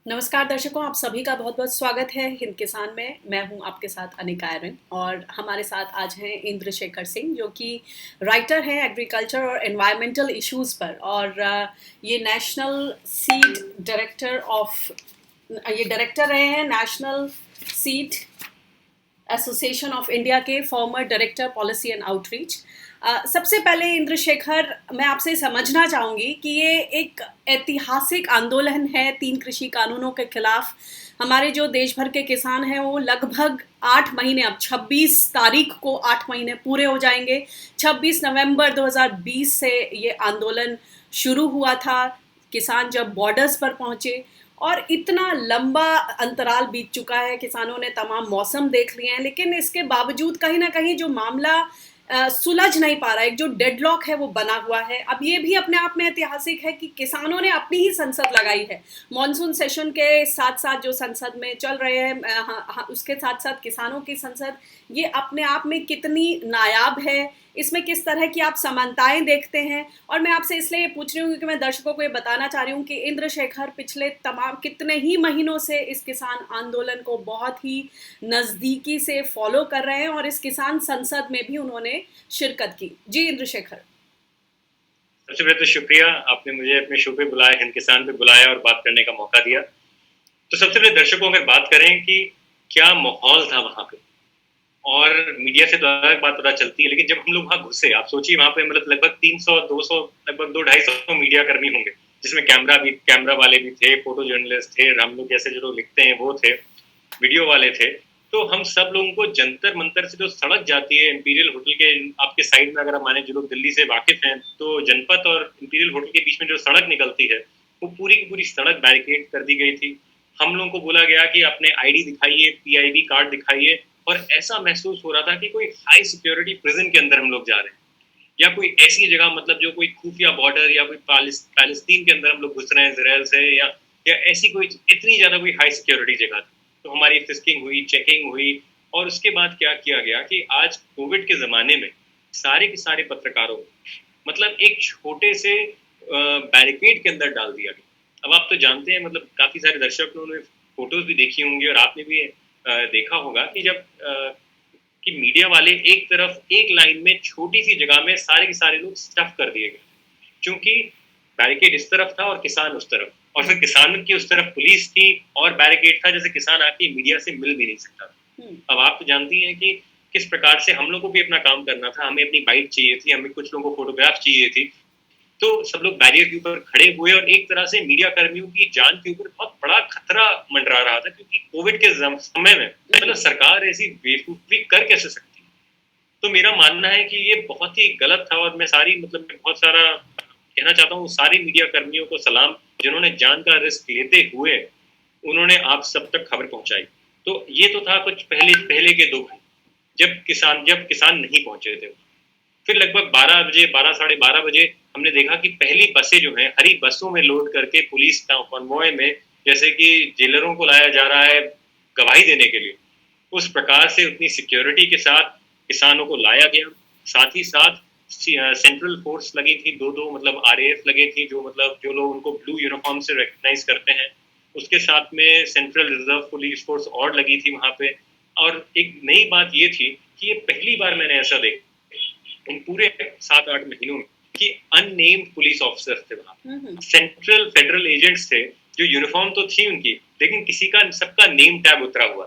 नमस्कार दर्शकों, आप सभी का बहुत बहुत स्वागत है हिंद किसान में। मैं हूं आपके साथ अनिका एरन और हमारे साथ आज हैं इंद्र शेखर सिंह, जो कि राइटर हैं एग्रीकल्चर और एनवायरमेंटल इश्यूज़ पर। और ये नेशनल सीड डायरेक्टर ऑफ ये डायरेक्टर रहे हैं national seed association of India के, former director policy and outreach. सबसे पहले इंद्र शेखर, मैं आपसे समझना चाहूँगी कि ये एक ऐतिहासिक आंदोलन है 3 कृषि कानूनों के खिलाफ। हमारे जो देश भर के किसान हैं वो लगभग 8 महीने, अब 26 तारीख को 8 महीने पूरे हो जाएंगे। 26 नवंबर 2020 से ये आंदोलन शुरू हुआ था, किसान जब बॉर्डर्स पर पहुंचे। और इतना लंबा अंतराल बीत चुका है, किसानों ने तमाम मौसम देख लिए हैं, लेकिन इसके बावजूद कहीं ना कहीं जो मामला सुलझ नहीं पा रहा है, एक जो डेडलॉक है वो बना हुआ है। अब ये भी अपने आप में ऐतिहासिक है कि किसानों ने अपनी ही संसद लगाई है। मॉनसून सेशन के साथ साथ जो संसद में चल रहे हैं, उसके साथ साथ किसानों की संसद, ये अपने आप में कितनी नायाब है, इसमें किस तरह की आप समानताएं देखते हैं। और मैं आपसे इसलिए ये पूछ रही हूँ क्योंकि मैं दर्शकों को ये बताना चाह रही हूँ कि इंद्र शेखर पिछले तमाम कितने ही महीनों से इस किसान आंदोलन को बहुत ही नज़दीकी से फॉलो कर रहे हैं और इस किसान संसद में भी उन्होंने शिरकत की। जी इंद्र शेखर। सबसे पहले तो शुक्रिया, आपने मुझे अपने शो पे बुलाया, हिंद किसान पे बुलाया और बात करने का मौका दिया। तो सबसे पहले दर्शकों अगर बात करें कि क्या माहौल था वहाँ पे, और मीडिया से तो अलग बात पता चलती है, लेकिन जब हम लोग वहाँ घुसे, आप सोचिए वहाँ पे मतलब लगभग 300 200 लगभग 200-250 मीडिया कर्मी होंगे, जिसमें कैमरा वाले भी थे, फोटो जर्नलिस्ट थे, हम लोग जैसे जो लोग लिखते हैं वो थे, वीडियो वाले थे। तो हम सब लोगों को जंतर मंतर से जो सड़क जाती है इंपीरियल होटल के आपके साइड में, अगर हम माने जो लोग दिल्ली से वाकिफ हैं, तो जनपथ और इंपीरियल होटल के बीच में जो सड़क निकलती है, वो पूरी की पूरी सड़क बैरिकेड कर दी गई थी। हम लोगों को बोला गया कि अपने आईडी दिखाइए, पीआईबी कार्ड दिखाइए, और ऐसा महसूस हो रहा था कि कोई हाई सिक्योरिटी प्रिजन के अंदर हम लोग जा रहे हैं, या कोई ऐसी जगह मतलब जो कोई खुफिया बॉर्डर या कोई पैलेस्तीन के अंदर हम लोग घुस रहे हैं इसराइल से, या ऐसी कोई इतनी ज्यादा कोई हाई सिक्योरिटी जगह थी। तो हमारी फिस्किंग हुई, चेकिंग हुई, और उसके बाद क्या किया गया कि आज कोविड के ज़माने में सारे के सारे पत्रकारों को मतलब एक छोटे से बैरिकेड के अंदर डाल दिया गया। अब आप तो जानते हैं, मतलब काफ़ी सारे दर्शकों ने फोटोज भी देखी होंगी और आपने भी देखा होगा कि जब कि मीडिया वाले एक तरफ एक लाइन में छोटी सी जगह में सारे के सारे लोग स्टफ कर दिए गए, क्योंकि बैरिकेड इस तरफ था और किसान उस तरफ, और फिर किसान की उस तरफ पुलिस थी और बैरिकेड था, जैसे किसान आके मीडिया से मिल भी नहीं सकता। अब आप तो जानती हैं कि किस प्रकार से हम लोग को भी अपना काम करना था, हमें अपनी बाइट चाहिए थी, हमें कुछ लोगों को फोटोग्राफ चाहिए थी। तो सब लोग बैरियर के ऊपर खड़े हुए और एक तरह से मीडिया कर्मियों की जान के ऊपर बहुत बड़ा खतरा मंडरा रहा था, क्योंकि कोविड के समय में मतलब सरकार ऐसी बेवकूफी कर कैसे सकती है। तो मेरा मानना है कि ये बहुत ही गलत था, और मैं बहुत सारा कहना चाहता हूँ सारी मीडिया कर्मियों को सलाम, जिन्होंने जान का रिस्क लेते हुए उन्होंने आप सब तक खबर पहुंचाई। तो ये तो था कुछ पहले पहले के 2 घंटे जब किसान नहीं पहुंचे थे। फिर लगभग 12 बजे, 12 साढ़े 12 बजे हमने देखा कि पहली बसें जो हैं हरी बसों में लोड करके पुलिस कॉन्वॉय में, जैसे कि जेलरों को लाया जा रहा है गवाही देने के लिए, उस प्रकार से उतनी सिक्योरिटी के साथ किसानों को लाया गया। साथ ही साथ सेंट्रल फोर्स लगी थी, दो दो मतलब आरएएफ लगे थी, जो लोग उनको ब्लू यूनिफॉर्म से रिकग्नाइज करते हैं। उसके साथ में सेंट्रल रिजर्व पुलिस फोर्स और लगी थी वहाँ पे। और एक नई बात ये थी कि ये पहली बार मैंने ऐसा देखा इन पूरे 7-8 महीनों में कि अननेम्ड पुलिस ऑफिसर्स थे वहाँ, सेंट्रल फेडरल एजेंट्स थे, जो यूनिफॉर्म तो थी उनकी, लेकिन किसी का सबका नेम टैग उतरा हुआ।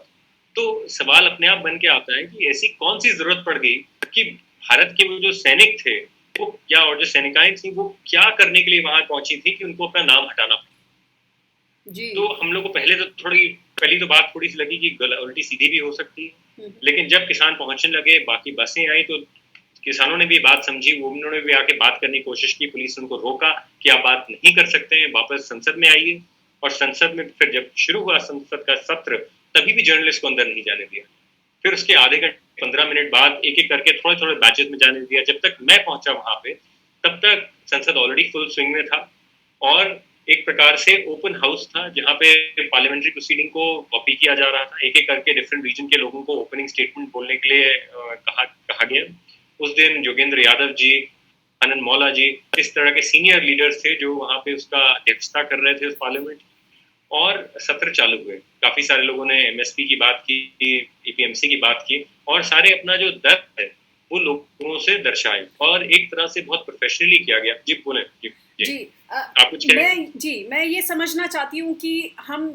तो सवाल अपने आप बन के आता है कि ऐसी कौन सी जरूरत पड़ गई कि भारत के वो जो सैनिक थे वो क्या, और जो सैनिकाएं थी वो क्या करने के लिए वहां पहुंची थी कि उनको अपना नाम हटाना पड़ा। जी। तो हम लोग को पहली तो बात थोड़ी सी लगी कि उल्टी सीधी भी हो सकती है, लेकिन जब किसान पहुंचने लगे, बाकी बसें आई, तो किसानों ने भी बात समझी, वो उन्होंने भी आके बात करने की कोशिश की, पुलिस ने उनको रोका कि आप बात नहीं कर सकते हैं, वापस संसद में आइए। और संसद में फिर जब शुरू हुआ संसद का सत्र, तभी भी जर्नलिस्ट को अंदर नहीं जाने दिया। फिर उसके आधे घंटे 15 मिनट बाद एक एक करके थोड़े थोड़े बैचेस में जाने दिया। जब तक मैं पहुंचा वहां पे, तब तक संसद ऑलरेडी फुल स्विंग में था, और एक प्रकार से ओपन हाउस था जहाँ पे पार्लियामेंट्री प्रोसीडिंग को कॉपी किया जा रहा था। एक एक करके डिफरेंट रीजन के लोगों को ओपनिंग स्टेटमेंट बोलने के लिए कहा गया। उस दिन योगेंद्र यादव जी, आनंद मौला जी, इस तरह के सीनियर लीडर्स थे जो वहाँ पे उसका अध्यक्षता कर रहे थे उस पार्लियामेंट। और सत्र चालू हुए। काफी सारे लोगों ने एमएसपी की बात की, एपीएमसी की बात की, और सारे अपना जो दर्द है वो लोगों से दर्शाए, और एक तरह से बहुत प्रोफेशनली किया गया। जी बोले। जी जी, जी आप कुछ कहें? मैं ये समझना चाहती हूँ कि हम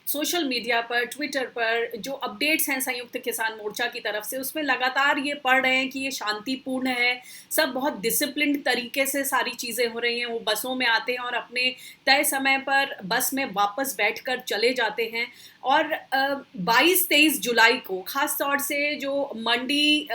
सोशल मीडिया पर, ट्विटर पर जो अपडेट्स हैं संयुक्त किसान मोर्चा की तरफ से, उसमें लगातार ये पढ़ रहे हैं कि ये शांतिपूर्ण है, सब बहुत डिसिप्लिन्ड तरीके से सारी चीज़ें हो रही हैं। वो बसों में आते हैं और अपने तय समय पर बस में वापस बैठकर चले जाते हैं। और 22-23 जुलाई को खास तौर से जो मंडी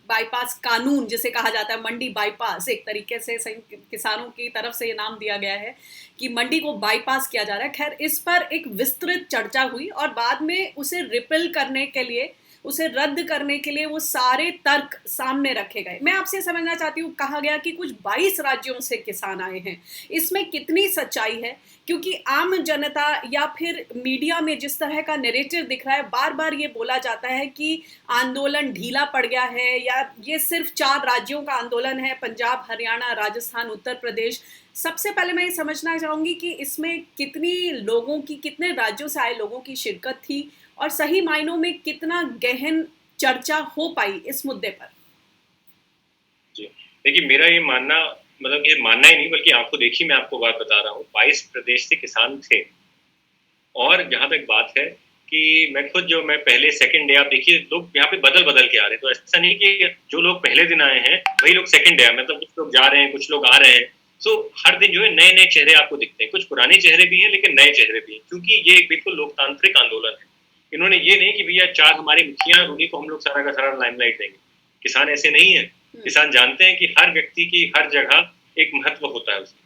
बाईपास कानून जिसे कहा जाता है, मंडी बाईपास, एक तरीके से संयुक्त किसानों की तरफ से ये नाम दिया गया है कि मंडी को बाईपास किया जा रहा है। खैर, इस पर एक विस्तृत चर्चा हुई और बाद में उसे रिपेल करने के लिए, उसे रद्द करने के लिए वो सारे तर्क सामने रखे गए। मैं आपसे समझना चाहती हूँ, कहा गया कि कुछ 22 राज्यों से किसान आए हैं, इसमें कितनी सच्चाई है? क्योंकि आम जनता या फिर मीडिया में जिस तरह का नैरेटिव दिख रहा है, बार बार ये बोला जाता है कि आंदोलन ढीला पड़ गया है, या ये सिर्फ 4 राज्यों का आंदोलन है, पंजाब, हरियाणा, राजस्थान, उत्तर प्रदेश। सबसे पहले मैं ये समझना चाहूँगी कि इसमें कितनी लोगों की, कितने राज्यों से आए लोगों की शिरकत थी, और सही मायनों में कितना गहन चर्चा हो पाई इस मुद्दे पर? जी, देखिए, मेरा ये मानना, मतलब ये मानना ही नहीं बल्कि आंखों देखी मैं आपको बात बता रहा हूँ। 22 प्रदेश से किसान थे, और जहाँ तक बात है कि मैं खुद, जो मैं पहले सेकंड डे, आप देखिए लोग यहाँ पे बदल बदल के आ रहे हैं, तो ऐसा नहीं कि जो लोग पहले दिन आए हैं वही लोग सेकंड डे आए, मतलब कुछ लोग जा रहे हैं, कुछ लोग आ रहे हैं। सो हर दिन जो है नए नए चेहरे आपको दिखते हैं, कुछ पुराने चेहरे भी हैं लेकिन नए चेहरे भी हैं, क्योंकि ये एक बिल्कुल लोकतांत्रिक आंदोलन है। इन्होंने ये नहीं कि भैया 4 हमारे मुखिया, उन्हीं को हम लोग सारा का सारा लाइमलाइट देंगे। किसान ऐसे नहीं है। किसान जानते हैं कि हर व्यक्ति की हर जगह एक महत्व होता है उसका।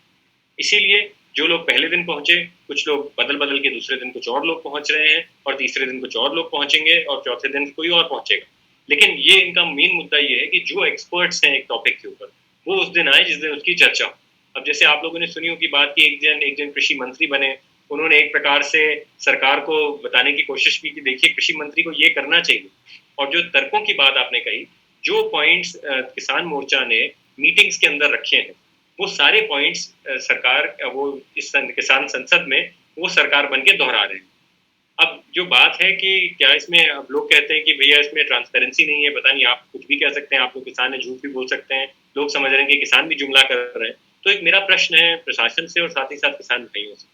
इसीलिए जो लोग पहले दिन पहुंचे, कुछ लोग बदल बदल के दूसरे दिन कुछ और लोग पहुंच रहे हैं, और तीसरे दिन कुछ और लोग पहुंचेंगे, और चौथे दिन कोई और पहुंचेगा। लेकिन ये इनका मेन मुद्दा ये है कि जो एक्सपर्ट्स हैं एक टॉपिक के ऊपर, वो उस दिन आए जिस दिन उसकी चर्चा हो। अब जैसे आप लोगों ने सुनी होगी बात की, एक जन कृषि मंत्री बने, उन्होंने एक प्रकार से सरकार को बताने की कोशिश की कि देखिए कृषि मंत्री को ये करना चाहिए। और जो तर्कों की बात आपने कही, जो पॉइंट्स किसान मोर्चा ने मीटिंग्स के अंदर रखे हैं, वो सारे पॉइंट्स सरकार, वो इस किसान संसद में वो सरकार बन के दोहरा रहे हैं। अब जो बात है कि क्या इसमें, अब लोग कहते हैं कि भैया इसमें ट्रांसपेरेंसी नहीं है, पता नहीं, आप कुछ भी कह सकते हैं, आप लोग किसान है झूठ भी बोल सकते हैं, लोग समझ रहे हैं कि किसान भी जुमला कर रहे हैं। तो एक मेरा प्रश्न है प्रशासन से और साथ ही साथ किसान भाइयों से,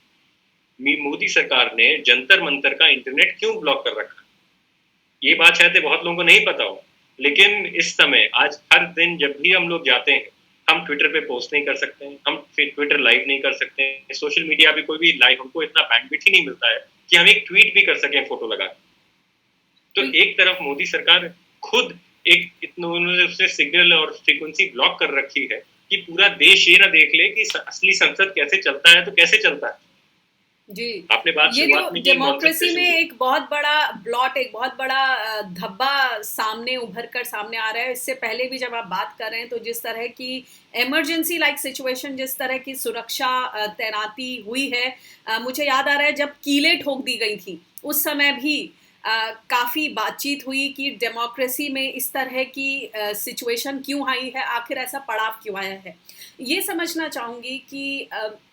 मोदी सरकार ने जंतर मंतर का इंटरनेट क्यों ब्लॉक कर रखा? ये बात शायद बहुत लोगों को नहीं पता हो, लेकिन इस समय आज हर दिन जब भी हम लोग जाते हैं, हम ट्विटर पे पोस्ट नहीं कर सकते हैं, हम ट्विटर लाइव नहीं कर सकते हैं, सोशल मीडिया पे कोई भी लाइव, हमको इतना बैंडविड्थ ही नहीं मिलता है कि हम एक ट्वीट भी कर सकें फोटो लगा। तो एक तरफ मोदी सरकार खुद एक इतना, उन्होंने उससे सिग्नल और फ्रीक्वेंसी ब्लॉक कर रखी है कि पूरा देश ये ना देख ले कि असली संसद कैसे चलता है, तो कैसे चलता है। जी, आपने बात ये शुरुआत तो में की डेमोक्रेसी में एक बहुत बड़ा ब्लॉट, एक बहुत बड़ा धब्बा सामने उभर कर सामने आ रहा है। इससे पहले भी जब आप बात कर रहे हैं, तो जिस तरह की इमरजेंसी लाइक सिचुएशन, जिस तरह की सुरक्षा तैनाती हुई है, मुझे याद आ रहा है जब कीलें ठोक दी गई थी, उस समय भी काफ़ी बातचीत हुई कि डेमोक्रेसी में इस तरह की सिचुएशन क्यों आई है, आखिर ऐसा पड़ाव क्यों आया है। ये समझना चाहूँगी कि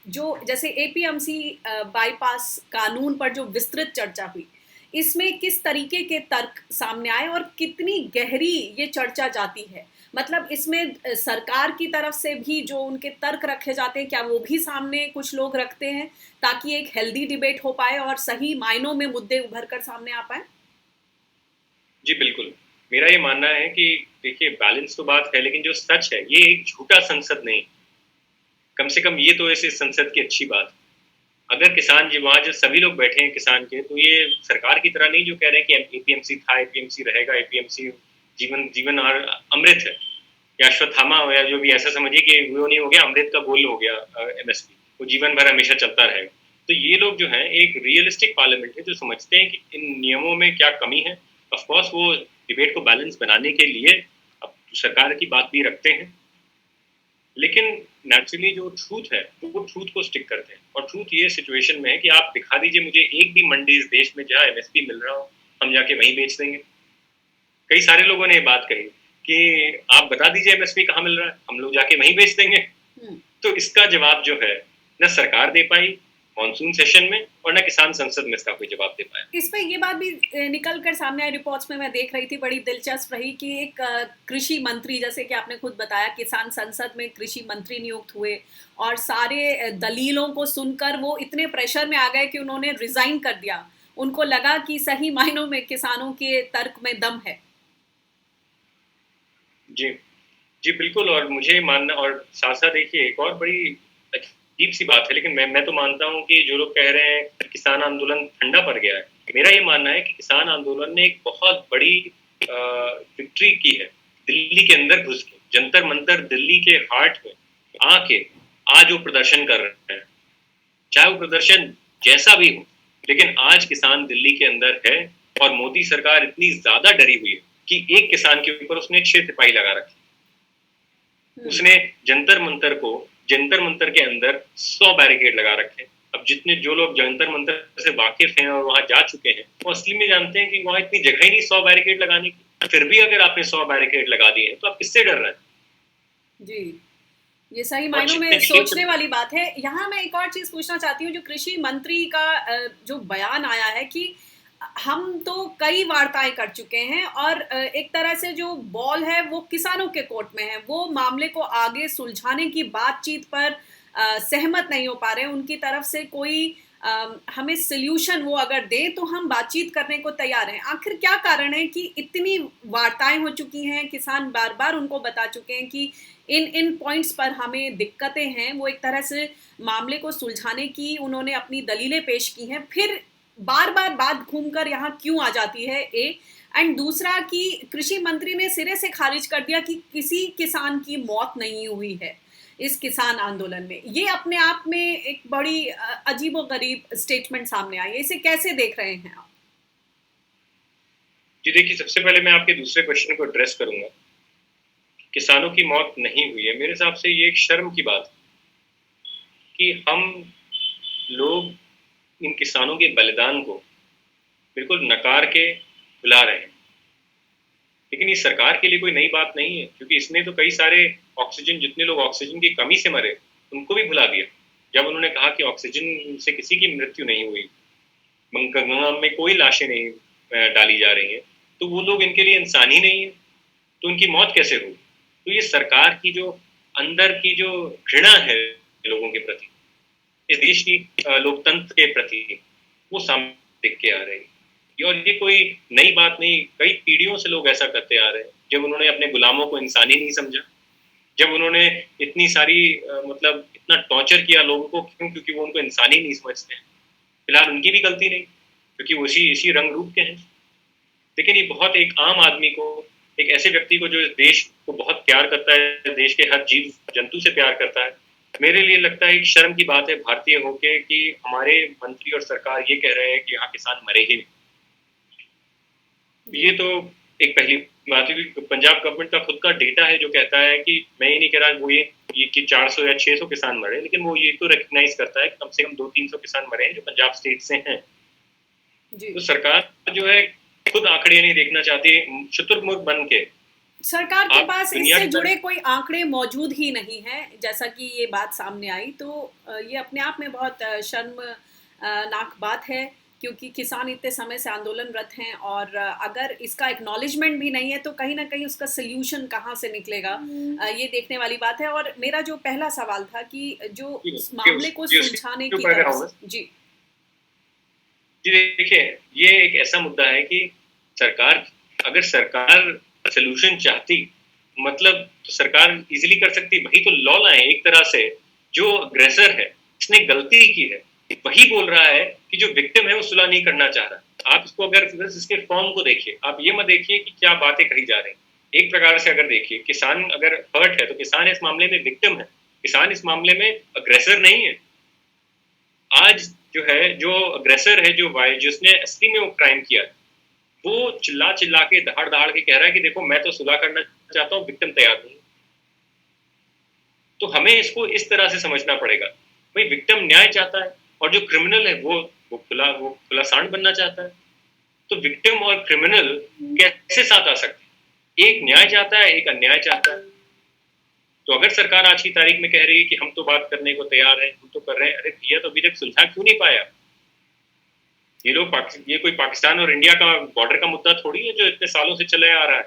जो जैसे एपीएमसी बाईपास कानून पर जो विस्तृत चर्चा हुई, इसमें किस तरीके के तर्क सामने आए और कितनी गहरी ये चर्चा जाती है? मतलब इसमें सरकार की तरफ से भी जो उनके तर्क रखे जाते हैं, क्या वो भी सामने कुछ लोग रखते हैं ताकि एक हेल्दी डिबेट हो पाए और सही मायनों में मुद्दे उभर कर सामने आ पाए? जी बिल्कुल, मेरा ये मानना है कि देखिए बैलेंस तो बात है, लेकिन जो सच है ये एक झूठा संसद नहीं, कम से कम ये तो ऐसे संसद की अच्छी बात। अगर किसान जी वहाँ जो सभी लोग बैठे हैं किसान के, तो ये सरकार की तरह नहीं जो कह रहे हैं कि एपीएमसी था, एपीएमसी रहेगा, एपीएमसी जीवन जीवन और अमृत है, या अश्वत्थामा हो, या जो भी, ऐसा समझिए कि वो नहीं हो गया, अमृत का गोल हो गया एमएसपी, वो जीवन भर हमेशा चलता रहेगा। तो ये लोग जो हैं एक रियलिस्टिक पार्लियामेंट है, जो समझते हैं कि इन नियमों में क्या कमी है। ऑफकोर्स वो डिबेट को बैलेंस बनाने के लिए अब सरकार की बात भी रखते हैं, लेकिन नेचुरली जो ट्रूथ है वो ट्रूथ को स्टिक करते हैं। और ट्रूथ ये सिचुएशन में है कि आप दिखा दीजिए मुझे एक भी मंडी इस देश में जहाँ एमएसपी मिल रहा हो, हम जाके वहीं बेच देंगे। कई सारे लोगों ने ये बात कही कि आप बता दीजिए एमएसपी कहाँ मिल रहा है, हम लोग जाके वहीं बेच देंगे। तो इसका जवाब जो है न सरकार दे पाई, मॉनसून सेशन में और ना किसान संसद में इसका कोई जवाब दे पाया। इस पे ये बात भी निकल कर सामने आई, रिपोर्ट्स में मैं देख रही थी, बड़ी दिलचस्प रही कि एक कृषि मंत्री, जैसे कि आपने खुद बताया, किसान संसद में कृषि मंत्री नियुक्त हुए और सारे दलीलों को सुनकर वो इतने प्रेशर में आ गए कि उन्होंने रिजाइन कर दिया। उनको लगा कि सही मायनों में किसानों के तर्क में दम है। जी जी बिल्कुल, और मुझे मानना, और साथ साथ देखिए एक और बड़ी अजीब सी बात है, लेकिन मैं तो मानता हूँ कि जो लोग कह रहे हैं कि किसान आंदोलन ठंडा पड़ गया है, मेरा ये मानना है कि किसान आंदोलन ने एक बहुत बड़ी विक्ट्री की है। दिल्ली के अंदर घुस के, जंतर मंतर दिल्ली के हार्ट में आके आज वो प्रदर्शन कर रहे हैं, चाहे वो प्रदर्शन जैसा भी हो, लेकिन आज किसान दिल्ली के अंदर है और मोदी सरकार इतनी ज्यादा डरी हुई है कि एक किसान के ऊपर उसने 6 सिपाही लगा रखे। उसने जंतर मंतर के अंदर 100 बैरिकेड लगा रखे। अब जितने जो लोग जंतर मंतर से वाकिफ हैं और वहां जा चुके हैं, वो असली में जानते हैं कि वहां इतनी जगह ही नहीं 100 बैरिकेड लगाने की। फिर भी अगर आपने 100 बैरिकेड लगा दिए हैं तो आप किससे डर रहे हैं? जी, ये सही मायनों में सोचने वाली बात है। यहाँ मैं एक और चीज पूछना चाहती हूँ, जो कृषि मंत्री का जो बयान आया है कि हम तो कई वार्ताएं कर चुके हैं और एक तरह से जो बॉल है वो किसानों के कोर्ट में है, वो मामले को आगे सुलझाने की बातचीत पर सहमत नहीं हो पा रहे हैं। उनकी तरफ से कोई हमें सोल्यूशन वो अगर दे तो हम बातचीत करने को तैयार हैं। आखिर क्या कारण है कि इतनी वार्ताएं हो चुकी हैं, किसान बार बार उनको बता चुके हैं कि इन इन पॉइंट्स पर हमें दिक्कतें हैं, वो एक तरह से मामले को सुलझाने की उन्होंने अपनी दलीलें पेश की हैं, फिर बार बार बात घूमकर यहाँ क्यों आ जाती है? एंड दूसरा कि कृषि मंत्री ने सिरे से खारिज कर दिया कि किसी किसान की मौत नहीं हुई है इस किसान आंदोलन में। ये अपने आप में एक बड़ी अजीबोगरीब स्टेटमेंट सामने आई है। इसे कैसे देख रहे हैं आप? जी देखिए, सबसे पहले मैं आपके दूसरे क्वेश्चन को एड्रेस करूंगा। किसानों की मौत नहीं हुई है, मेरे हिसाब से ये एक शर्म की बात है कि हम लोग इन किसानों के बलिदान को बिल्कुल नकार के बुला रहे हैं। लेकिन ये सरकार के लिए कोई नई बात नहीं है, क्योंकि इसने तो कई सारे ऑक्सीजन, जितने लोग ऑक्सीजन की कमी से मरे उनको भी भुला दिया। जब उन्होंने कहा कि ऑक्सीजन से किसी की मृत्यु नहीं हुई, गंगा में कोई लाशें नहीं डाली जा रही हैं, तो वो लोग इनके लिए इंसान ही नहीं है, तो उनकी मौत कैसे हुई? तो ये सरकार की जो अंदर की जो घृणा है लोगों के प्रति, इस देश की लोकतंत्र के प्रति, वो सामने दिख के आ रही है। और ये कोई नई बात नहीं, कई पीढ़ियों से लोग ऐसा करते आ रहे हैं। जब उन्होंने अपने गुलामों को इंसान ही नहीं समझा, जब उन्होंने इतनी सारी मतलब इतना टॉर्चर किया लोगों को, क्यों? क्योंकि वो उनको इंसान ही नहीं समझते हैं। फिलहाल उनकी भी गलती नहीं, क्योंकि वो इसी रंग रूप के हैं। लेकिन ये बहुत एक आम आदमी को, एक ऐसे व्यक्ति को जो इस देश को बहुत प्यार करता है, देश के हर जीव जंतु से प्यार करता है, मेरे लिए लगता है एक शर्म की बात है भारतीय होके कि हमारे मंत्री और सरकार ये कह रहे हैं कि यहाँ किसान मरे ही नहीं। ये तो एक पहली बात है कि पंजाब गवर्नमेंट का खुद का डेटा है जो कहता है कि मैं ये नहीं कह रहा वो ये कि 400 या 600 किसान मरे, लेकिन वो ये तो रिकग्नाइज करता है कि कम से कम 200-300 किसान मरे हैं जो पंजाब स्टेट से हैं। तो सरकार जो है खुद आंकड़े नहीं देखना चाहती, शुतुरमुर्ग बन के। सरकार के पास इससे जुड़े कोई आंकड़े मौजूद ही नहीं है, जैसा कि ये बात सामने आई। तो ये अपने आप में बहुत शर्मनाक बात है, क्योंकि किसान इतने समय से आंदोलनरत हैं और अगर इसका एक्नॉलेजमेंट भी नहीं है तो कहीं ना कहीं उसका सोल्यूशन कहाँ से निकलेगा, ये देखने वाली बात है। और मेरा जो पहला सवाल था कि जो इस मामले को सुलझाने की तरफ, जी देखिए, ये एक ऐसा मुद्दा है कि अगर सरकार सोल्यूशन चाहती, मतलब तो सरकार इजीली कर सकती। वही तो लॉ लाए एक तरह से। जो अग्रेसर है, इसने गलती की है, वही बोल रहा है कि जो विक्टिम है वो सुलह नहीं करना चाह रहा। आप इसको अगर इसके फॉर्म को देखिए, आप ये मत देखिए कि क्या बातें कही जा रही। एक प्रकार से अगर देखिए, किसान अगर हर्ट है तो किसान इस मामले में विक्टिम है, किसान इस मामले में अग्रेसर नहीं है। आज जो है, जो अग्रेसर है, जिसने असली में वो क्राइम किया, वो चिल्ला चिल्ला के दहाड़ दहाड़ के कह रहा है कि देखो मैं तो सुलह करना चाहता हूँ, विक्टिम तैयार नहीं। तो हमें इसको इस तरह से समझना पड़ेगा, भाई विक्टिम न्याय चाहता है और जो क्रिमिनल है वो खुला सांड बनना चाहता है। तो विक्टिम और क्रिमिनल कैसे साथ आ सकते हैं? एक न्याय चाहता है, एक अन्याय चाहता है। तो अगर सरकार आज की तारीख में कह रही है कि हम तो बात करने को तैयार हैं, हम तो कर रहे हैं, अरे भैया तो अभी तक सुलझा क्यों नहीं पाया? ये कोई पाकिस्तान और इंडिया का बॉर्डर का मुद्दा थोड़ी है जो इतने सालों से चले आ रहा है।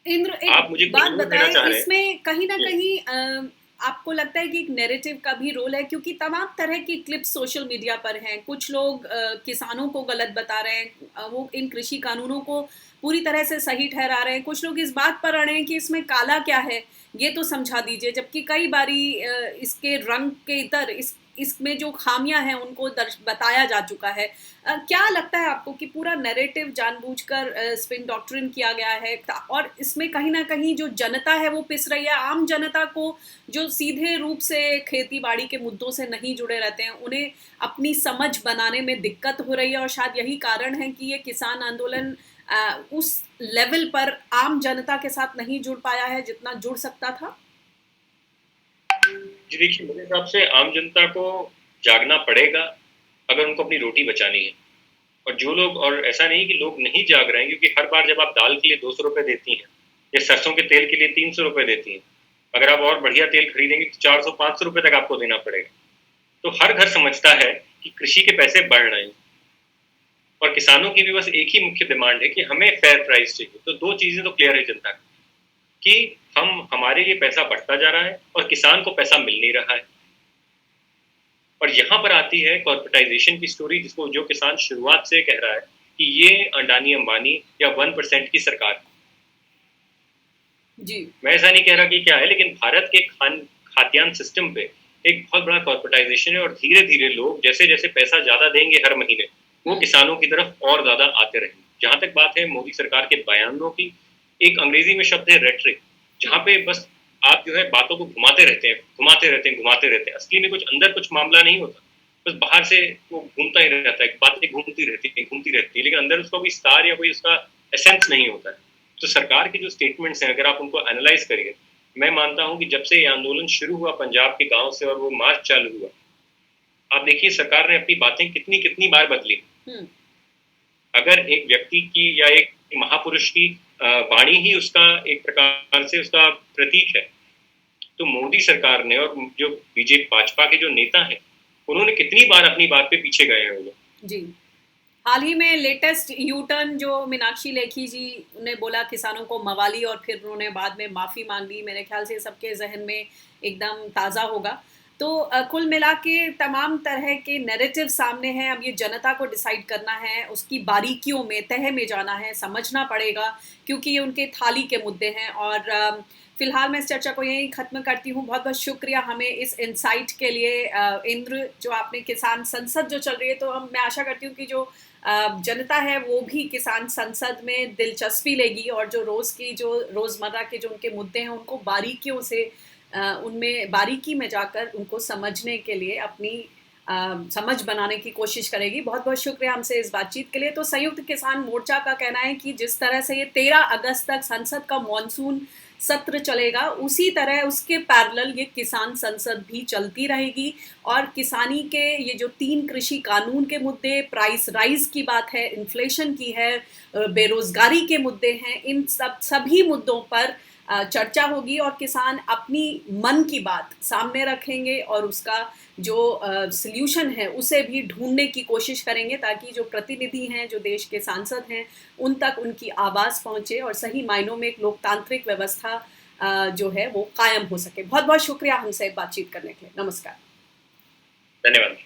इंद्र, आप मुझे एक बात बताएं, रहे इसमें कहीं ना कहीं आपको लगता है कि एक नैरेटिव का भी रोल है, क्योंकि तमाम तरह की क्लिप्स सोशल मीडिया पर हैं। कुछ लोग किसानों को गलत बता रहे हैं, वो इन कृषि कानूनों को पूरी तरह से सही ठहरा रहे हैं। कुछ लोग इस बात पर अड़े हैं कि इसमें काला क्या है, ये तो समझा दीजिए, जबकि कई बारी इसके रंग के इतर इसमें जो खामियां हैं उनको बताया जा चुका है। क्या लगता है आपको कि पूरा नैरेटिव जानबूझकर स्पिन डॉक्ट्रिन किया गया है, और इसमें कहीं ना कहीं जो जनता है वो पिस रही है? आम जनता को जो सीधे रूप से खेती बाड़ी के मुद्दों से नहीं जुड़े रहते हैं, उन्हें अपनी समझ बनाने में दिक्कत हो रही है, और शायद यही कारण है कि ये किसान आंदोलन उस लेवल पर आम जनता के साथ नहीं जुड़ पाया है जितना जुड़ सकता था। जी देखिए, मेरे हिसाब से आम जनता को जागना पड़ेगा अगर उनको अपनी रोटी बचानी है। और जो लोग, और ऐसा नहीं कि लोग नहीं जाग रहे हैं, क्योंकि हर बार जब आप दाल के लिए 200 रुपए देती हैं या सरसों के तेल के लिए 300 रुपए देती हैं, अगर आप और बढ़िया तेल खरीदेंगे तो 400-500 रुपए तक आपको देना पड़ेगा। तो हर घर समझता है कि कृषि के पैसे बढ़ रहे हैं, और किसानों की भी बस एक ही मुख्य डिमांड है कि हमें फेयर प्राइस चाहिए। तो दो चीजें तो क्लियर है जनता की, कि हमारे लिए पैसा बढ़ता जा रहा है और किसान को पैसा मिल नहीं रहा है। और यहाँ पर आती है कॉर्पोरेटाइजेशन की स्टोरी, जिसको जो किसान शुरुआत से कह रहा है कि ये अडानी अंबानी या 1% की सरकार है। जी, मैं ऐसा नहीं कह रहा कि क्या है, लेकिन भारत के खाद्यान्न सिस्टम पे एक बहुत बड़ा कॉर्पोरेटाइजेशन है, और धीरे धीरे लोग जैसे जैसे पैसा ज्यादा देंगे हर महीने, वो किसानों की तरफ और ज्यादा आते रहेंगे। जहां तक बात है मोदी सरकार के बयानों की, एक अंग्रेजी में शब्द है रेटरिक, जहाँ पे बस आप जो है बातों को घुमाते रहते हैं। असली में कुछ अंदर कुछ मामला नहीं होता, बस बाहर से वो घूमता ही रहता है, बातें घूमती रहती है, लेकिन अंदर उसका कोई स्टार या कोई उसका एसेंस नहीं होता है। तो सरकार के जो स्टेटमेंट्स हैं, अगर आप उनको एनालाइज करिए, मैं मानता हूं कि जब से ये आंदोलन शुरू हुआ पंजाब के गांव से और वो मार्च चालू हुआ, आप देखिए सरकार ने अपनी बातें कितनी कितनी बार बदली। अगर एक व्यक्ति की या एक महापुरुष की वाणी ही उसका एक प्रकार से उसका प्रतीक है, तो मोदी सरकार ने और जो बीजेपी भाजपा के जो नेता हैं, उन्होंने कितनी बार अपनी बात पे पीछे गए हैं वो लोग। जी, हाल ही में लेटेस्ट यू टर्न जो मीनाक्षी लेखी जी ने बोला किसानों को मवाली, और फिर उन्होंने बाद में माफ़ी मांग ली, मेरे ख्याल से सबके जहन में एकदम ताज़ा होगा। तो कुल मिला के तमाम तरह के नैरेटिव सामने हैं। अब ये जनता को डिसाइड करना है, उसकी बारीकियों में तह में जाना है, समझना पड़ेगा, क्योंकि ये उनके थाली के मुद्दे हैं। और फिलहाल मैं इस चर्चा को यहीं ख़त्म करती हूँ। बहुत बहुत शुक्रिया हमें इस इंसाइट के लिए इंद्र, जो आपने किसान संसद जो चल रही है, तो मैं आशा करती हूँ कि जो जनता है वो भी किसान संसद में दिलचस्पी लेगी, और जो रोज़मर्रा के जो उनके मुद्दे हैं उनको बारीकियों से उनमें बारीकी में जाकर उनको समझने के लिए अपनी समझ बनाने की कोशिश करेगी। बहुत बहुत शुक्रिया हमसे इस बातचीत के लिए। तो संयुक्त किसान मोर्चा का कहना है कि जिस तरह से ये 13 अगस्त तक संसद का मॉनसून सत्र चलेगा, उसी तरह उसके पैरेलल ये किसान संसद भी चलती रहेगी, और किसानी के ये जो 3 कृषि कानून के मुद्दे, प्राइस राइज की बात है, इन्फ्लेशन की है, बेरोजगारी के मुद्दे हैं, इन सभी मुद्दों पर चर्चा होगी, और किसान अपनी मन की बात सामने रखेंगे और उसका जो सल्यूशन है उसे भी ढूंढने की कोशिश करेंगे, ताकि जो प्रतिनिधि हैं, जो देश के सांसद हैं, उन तक उनकी आवाज़ पहुंचे और सही मायनों में एक लोकतांत्रिक व्यवस्था जो है वो कायम हो सके। बहुत बहुत शुक्रिया हमसे बातचीत करने के लिए। नमस्कार। धन्यवाद।